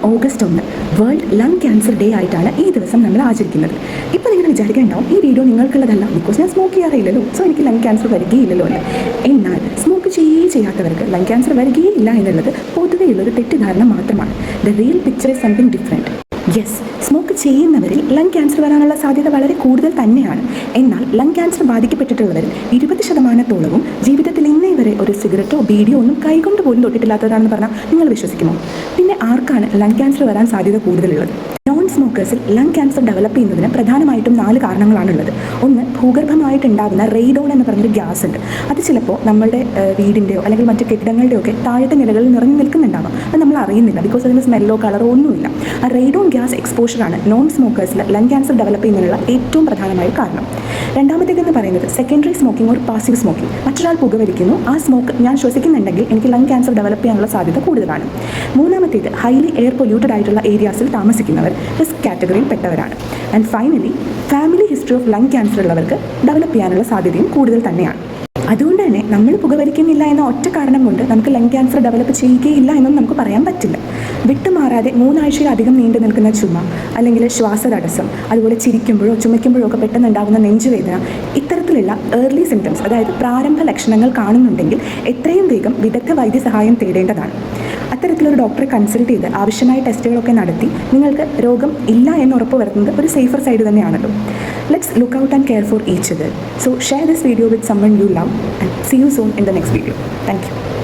August 1 world lung cancer day ആയിട്ടാണ് ഈ ദിവസം നമ്മൾ ആചരിക്കുന്നത്. ഇപ്പോൾ നിങ്ങൾ വിചാരിക്കേണ്ടാവും ഈ വീഡിയോ നിങ്ങൾക്കുള്ളതല്ല, ബിക്കോസ് ഞാൻ സ്മോക്ക് ചെയ്യാറില്ലല്ലോ, സോ എനിക്ക് ലങ് ക്യാൻസർ വരികയില്ലല്ലോ എന്ന്. എന്നാൽ സ്മോക്ക് ചെയ്യാത്തവർക്ക് ലങ് ക്യാൻസർ വരികയില്ല എന്നുള്ളത് പൊതുവെയുള്ളൊരു തെറ്റിദ്ധാരണ മാത്രമാണ്. The real picture is something different. Yes, smoke ചെയ്യുന്നവരിൽ ലങ് ക്യാൻസർ വരാനുള്ള സാധ്യത വളരെ കൂടുതൽ തന്നെയാണ്. എന്നാൽ ലങ് ക്യാൻസർ ബാധിക്കപ്പെട്ടിട്ടുള്ളവരിൽ 20% ജീവിതത്തിൽ ഇന്നേ വരെ ഒരു സിഗരറ്റോ ബീഡിയോ ഒന്നും കൈകൊണ്ട് പോലും തൊട്ടിട്ടില്ലാത്തതാണെന്ന് പറഞ്ഞാൽ നിങ്ങൾ വിശ്വസിക്കുമോ? പിന്നെ ആർക്കാണ് ലങ് ക്യാൻസർ വരാൻ സാധ്യത കൂടുതലുള്ളത്? നോൺ സ്മോക്കേഴ്സിൽ ലങ് ക്യാൻസർ ഡെവലപ്പ് ചെയ്യുന്നതിന് പ്രധാനമായിട്ടും 4 കാരണങ്ങളാണുള്ളത്. ഒന്ന്, ഭൂഗർഭമായിട്ടുണ്ടാകുന്ന റെയ്ഡോൺ എന്ന് പറഞ്ഞൊരു ഗ്യാസ് ഉണ്ട്. അത് ചിലപ്പോൾ നമ്മളുടെ വീടിൻ്റെയോ അല്ലെങ്കിൽ മറ്റ് കെട്ടിടങ്ങളുടെയോ ഒക്കെ താഴത്തെ നിലകളിൽ നിറഞ്ഞു നിൽക്കുന്നുണ്ടാവാം. അത് നമ്മൾ അറിയുന്നില്ല, ബിക്കോസ് അതിന് സ്മെല്ലോ കളറോ ഒന്നുമില്ല. ആ റെയ്ഡോൺ ഗ്യാസ് എക്സ്പോഷറാണ് നോൺ സ്മോക്കേഴ്സിൽ ലങ് ക്യാൻസർ ഡെവലപ്പ് ചെയ്യുന്നതിനുള്ള ഏറ്റവും പ്രധാനമായ കാരണം. രണ്ടാമത്തേക്കെന്ന് പറയുന്നത് secondary smoking or passive smoking. മറ്റൊരാൾ പുകവലിക്കുന്നു, ആ സ്മോക്ക് ഞാൻ ശ്വസിക്കുന്നുണ്ടെങ്കിൽ എനിക്ക് ലങ് ക്യാൻസർ ഡെവലപ്പ് ചെയ്യാനുള്ള സാധ്യത കൂടുതലാണ്. മൂന്നാമത്തേത് ഹൈലി എയർ പൊല്യൂട്ടഡ് ആയിട്ടുള്ള ഏരിയാസിൽ താമസിക്കുന്നവർ റിസ്ക് കാറ്റഗറിയിൽ പെട്ടവരാണ്. And finally, family history of lung cancer ഉള്ളവർക്ക് ഡെവലപ്പ് ചെയ്യാനുള്ള സാധ്യതയും കൂടുതൽ തന്നെയാണ്. അതുകൊണ്ട് തന്നെ നമ്മൾ പുകവലിക്കുന്നില്ല എന്ന ഒറ്റ കാരണം കൊണ്ട് നമുക്ക് ലങ് ക്യാൻസർ ഡെവലപ്പ് ചെയ്യുകയില്ല എന്നൊന്നും നമുക്ക് പറയാൻ പറ്റില്ല. വിട്ടുമാറാതെ 3 ആഴ്ചയിലധികം നീണ്ടു നിൽക്കുന്ന ചുമ, അല്ലെങ്കിൽ ശ്വാസതടസ്സം, അതുപോലെ ചിരിക്കുമ്പോഴോ ചുമയ്ക്കുമ്പോഴോ ഒക്കെ പെട്ടെന്ന് ഉണ്ടാകുന്ന നെഞ്ചുവേദന, ഇത്തരത്തിലുള്ള ഏർലി സിംറ്റംസ്, അതായത് പ്രാരംഭ ലക്ഷണങ്ങൾ കാണുന്നുണ്ടെങ്കിൽ എത്രയും വേഗം വിദഗ്ധ വൈദ്യസഹായം തേടേണ്ടതാണ്. അത്തരത്തിലൊരു ഡോക്ടറെ കൺസൾട്ട് ചെയ്ത് ആവശ്യമായ ടെസ്റ്റുകളൊക്കെ നടത്തി നിങ്ങൾക്ക് രോഗം ഇല്ല എന്ന് ഉറപ്പ് വരുന്നത് ഒരു സേഫർ സൈഡ് തന്നെയാണല്ലോ. Let's look out and care for each other. So share this video with someone you love and see you soon in the next video. Thank you.